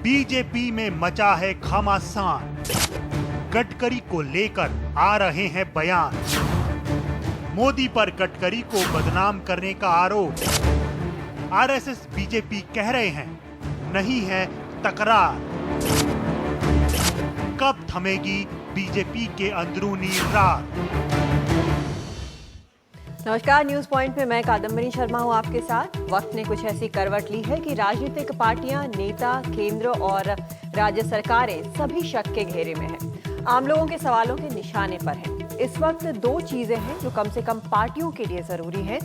BJP में मचा है घमासान। गडकरी को लेकर आ रहे हैं बयान। मोदी पर गडकरी को बदनाम करने का आरोप। आरएसएस बीजेपी कह रहे हैं नहीं है तकरार। कब थमेगी बीजेपी के अंदरूनी राग? नमस्कार, न्यूज पॉइंट में मैं कादम्बरी शर्मा हूं आपके साथ। वक्त ने कुछ ऐसी करवट ली है कि राजनीतिक पार्टियां, नेता, केंद्र और राज्य सरकारें सभी शक के घेरे में हैं। आम लोगों के सवालों के निशाने पर हैं। इस वक्त दो चीजें हैं जो कम से कम पार्टियों के लिए जरूरी हैं।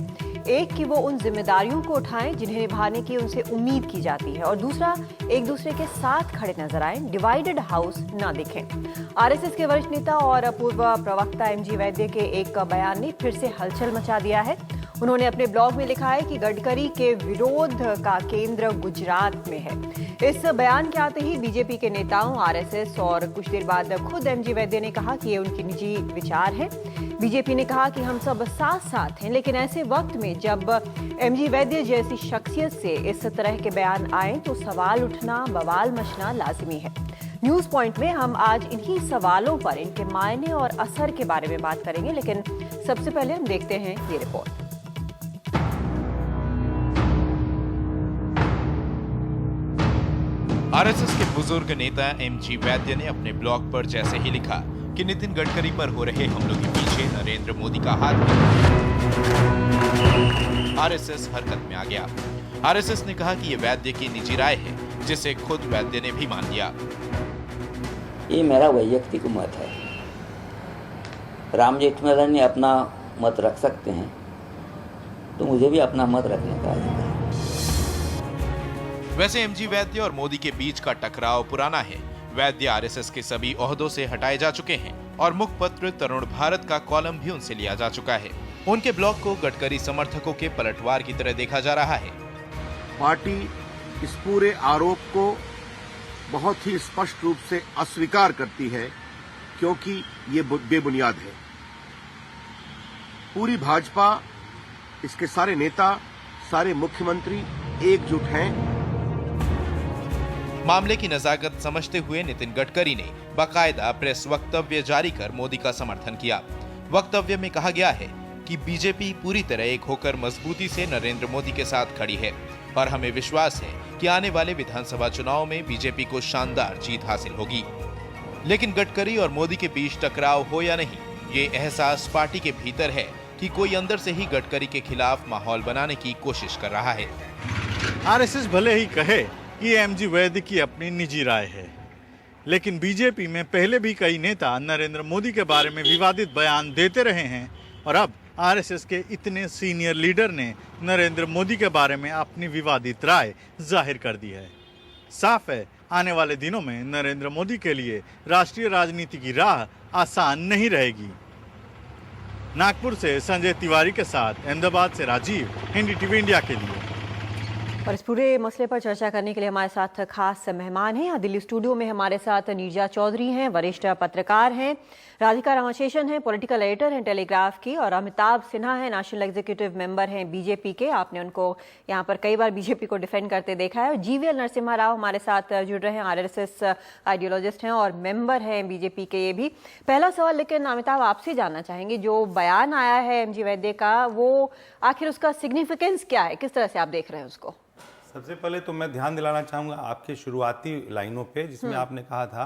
एक कि वो उन जिम्मेदारियों को उठाएं जिन्हें निभाने की उनसे उम्मीद की जाती है, और दूसरा एक दूसरे के साथ खड़े नजर आएं, डिवाइडेड हाउस ना दिखें। आरएसएस के वरिष्ठ नेता और पूर्व प्रवक्ता एमजी वैद्य के एक बयान ने फिर से हलचल मचा दिया है। उन्होंने अपने ब्लॉग में लिखा है कि गडकरी के विरोध का केंद्र गुजरात में है। इस बयान के आते ही बीजेपी के नेताओं, आरएसएस और कुछ देर बाद खुद एमजी वैद्य ने कहा कि ये उनकी निजी विचार है। बीजेपी ने कहा कि हम सब साथ साथ हैं, लेकिन ऐसे वक्त में जब एमजी वैद्य जैसी शख्सियत से इस तरह के बयान आए तो सवाल उठना, बवाल मचना लाजिमी है। न्यूज पॉइंट में हम आज इन्हीं सवालों पर, इनके मायने और असर के बारे में बात करेंगे, लेकिन सबसे पहले हम देखते हैं ये रिपोर्ट। आरएसएस के बुजुर्ग नेता एमजी वैद्य ने अपने ब्लॉग पर जैसे ही लिखा कि नितिन गडकरी पर हो रहे हमलों के पीछे नरेंद्र मोदी का हाथ है, आरएसएस हरकत में आ गया। आरएसएस ने कहा कि ये वैद्य की निजी राय है, जिसे खुद वैद्य ने भी मान लिया। ये मेरा वैयक्तिक मत है। राम जेठमलानी अपना मत रख सकते हैं, तो मुझे भी अपना मत रखने का अधिकार है। वैसे एमजी वैद्य और मोदी के बीच का टकराव पुराना है। वैद्य आरएसएस के सभी ओहदों से हटाए जा चुके हैं और मुखपत्र तरुण भारत का कॉलम भी उनसे लिया जा चुका है। उनके ब्लॉग को गडकरी समर्थकों के पलटवार की तरह देखा जा रहा है। पार्टी इस पूरे आरोप को बहुत ही स्पष्ट रूप से अस्वीकार करती है, क्योंकि ये बेबुनियाद है। पूरी भाजपा, इसके सारे नेता, सारे मुख्यमंत्री एकजुट हैं। मामले की नजाकत समझते हुए नितिन गडकरी ने बाकायदा प्रेस वक्तव्य जारी कर मोदी का समर्थन किया। वक्तव्य में कहा गया है कि बीजेपी पूरी तरह एक होकर मजबूती से नरेंद्र मोदी के साथ खड़ी है और हमें विश्वास है कि आने वाले विधानसभा चुनाव में बीजेपी को शानदार जीत हासिल होगी। लेकिन गडकरी और मोदी के बीच टकराव हो या नहीं, ये एहसास पार्टी के भीतर है कि कोई अंदर से ही गडकरी के खिलाफ माहौल बनाने की कोशिश कर रहा है। आरएसएस भले ही कहे कि एमजी वैद्य की अपनी निजी राय है, लेकिन बीजेपी में पहले भी कई नेता नरेंद्र मोदी के बारे में विवादित बयान देते रहे हैं, और अब आरएसएस के इतने सीनियर लीडर ने नरेंद्र मोदी के बारे में अपनी विवादित राय जाहिर कर दी है। साफ है, आने वाले दिनों में नरेंद्र मोदी के लिए राष्ट्रीय राजनीति की राह आसान नहीं रहेगी। नागपुर से संजय तिवारी के साथ अहमदाबाद से राजीव, हिंदी टीवी इंडिया के लिए। और इस पूरे मसले पर चर्चा करने के लिए हमारे साथ खास मेहमान हैं। यहाँ दिल्ली स्टूडियो में हमारे साथ नीरजा चौधरी हैं, वरिष्ठ पत्रकार हैं, राधिका रामाशेषन हैं, पॉलिटिकल एडिटर हैं टेलीग्राफ की, और अमिताभ सिन्हा हैं, नेशनल एग्जीक्यूटिव मेंबर हैं बीजेपी के। आपने उनको यहाँ पर कई बार बीजेपी को डिफेंड करते देखा है। और जीवीएल नरसिम्हा राव हमारे साथ जुड़ रहे हैं, आरएसएस आइडियोलॉजिस्ट हैं और मेंबर हैं बीजेपी के। ये भी पहला सवाल लेकिन अमिताभ आपसे जानना चाहेंगे, जो बयान आया है एमजी वैद्य का, वो आखिर उसका सिग्निफिकेंस क्या है, किस तरह से आप देख रहे हैं उसको? सबसे पहले तो मैं ध्यान दिलाना चाहूँगा आपके शुरुआती लाइनों पे, जिसमें आपने कहा था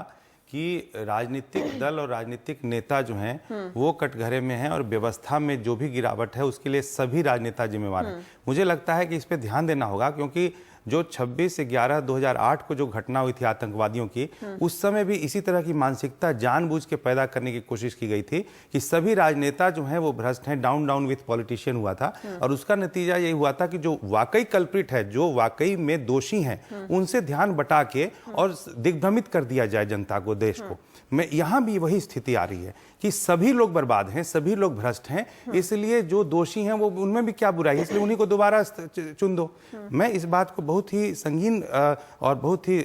कि राजनीतिक दल और राजनीतिक नेता जो हैं वो कटघरे में हैं और व्यवस्था में जो भी गिरावट है उसके लिए सभी राजनेता जिम्मेवार हैं। मुझे लगता है कि इस पे ध्यान देना होगा, क्योंकि जो 26/11/2008 को जो घटना हुई थी आतंकवादियों की, उस समय भी इसी तरह की मानसिकता जानबूझ के पैदा करने की कोशिश की गई थी कि सभी राजनेता जो हैं वो भ्रष्ट हैं, डाउन डाउन विथ पॉलिटिशियन हुआ था। और उसका नतीजा यही हुआ था कि जो वाकई कल्प्रिट है, जो वाकई में दोषी हैं, उनसे ध्यान बटा के और दिग्भ्रमित कर दिया जाए जनता को, देश को। मैं यहाँ भी वही स्थिति आ रही है कि सभी लोग बर्बाद हैं, सभी लोग भ्रष्ट हैं, इसलिए जो दोषी हैं वो, उनमें भी क्या बुराई है, इसलिए उन्हीं को दोबारा चुन दो। मैं इस बात को बहुत ही संगीन और बहुत ही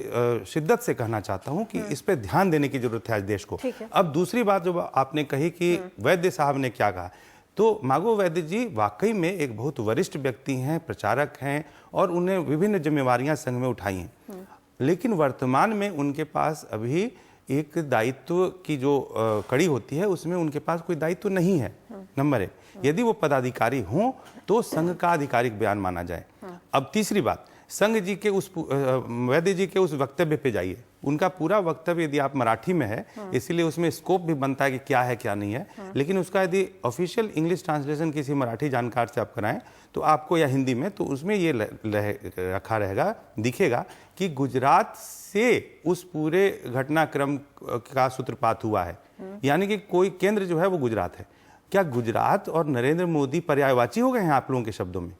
शिद्दत से कहना चाहता हूं कि इस पे ध्यान देने की जरूरत है आज देश को। अब दूसरी बात जो आपने कही कि वैद्य साहब ने क्या कहा, तो मागो वैद्य जी वाकई में एक बहुत वरिष्ठ व्यक्ति हैं, प्रचारक हैं, और उन्हें विभिन्न जिम्मेवारियां संघ में उठाई हैं। लेकिन वर्तमान में उनके पास अभी एक दायित्व की जो कड़ी होती है उसमें उनके पास कोई दायित्व नहीं है। नंबर 1, यदि वो पदाधिकारी हों तो संघ का आधिकारिक बयान माना जाए। अब तीसरी बात, संघ जी के वैद्य जी के उस वक्तव्य पे जाइए, उनका पूरा वक्तव्य यदि आप मराठी में है, इसीलिए उसमें स्कोप भी बनता है कि क्या है क्या नहीं है, लेकिन उसका यदि ऑफिशियल इंग्लिश ट्रांसलेशन किसी मराठी जानकार से आप कराएं तो आपको, या हिंदी में, तो उसमें ये रखा रहेगा, दिखेगा कि गुजरात से उस पूरे घटनाक्रम का सूत्रपात हुआ है, यानी कि कोई केंद्र जो है वो गुजरात है। क्या गुजरात और नरेंद्र मोदी पर्यायवाची हो गए हैं आप लोगों के शब्दों में?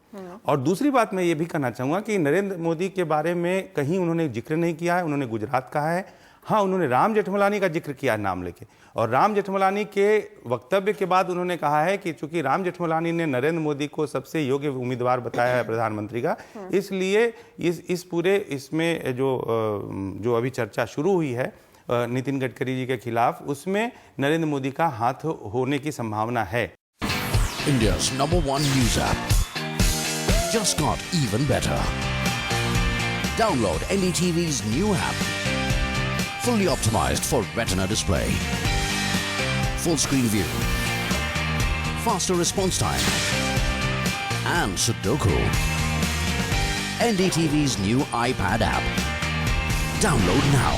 और दूसरी बात मैं ये भी कहना चाहूंगा कि नरेंद्र मोदी के बारे में कहीं उन्होंने जिक्र नहीं किया है, उन्होंने गुजरात कहा है। हाँ, उन्होंने राम जेठमलानी का जिक्र किया नाम लेके, और राम जेठमलानी के वक्तव्य के बाद उन्होंने कहा है कि चूंकि राम जेठमलानी ने नरेंद्र मोदी को सबसे योग्य उम्मीदवार बताया है प्रधानमंत्री का, इसलिए इस पूरे इसमें जो अभी चर्चा शुरू हुई है नितिन गडकरी जी के खिलाफ, उसमें नरेंद्र मोदी का हाथ होने की संभावना है। India's #1 news app just got even better. Download NDTV's new app, fully optimized for Retina display, full screen view, faster response time, and Sudoku. NDTV's new iPad app. Download now.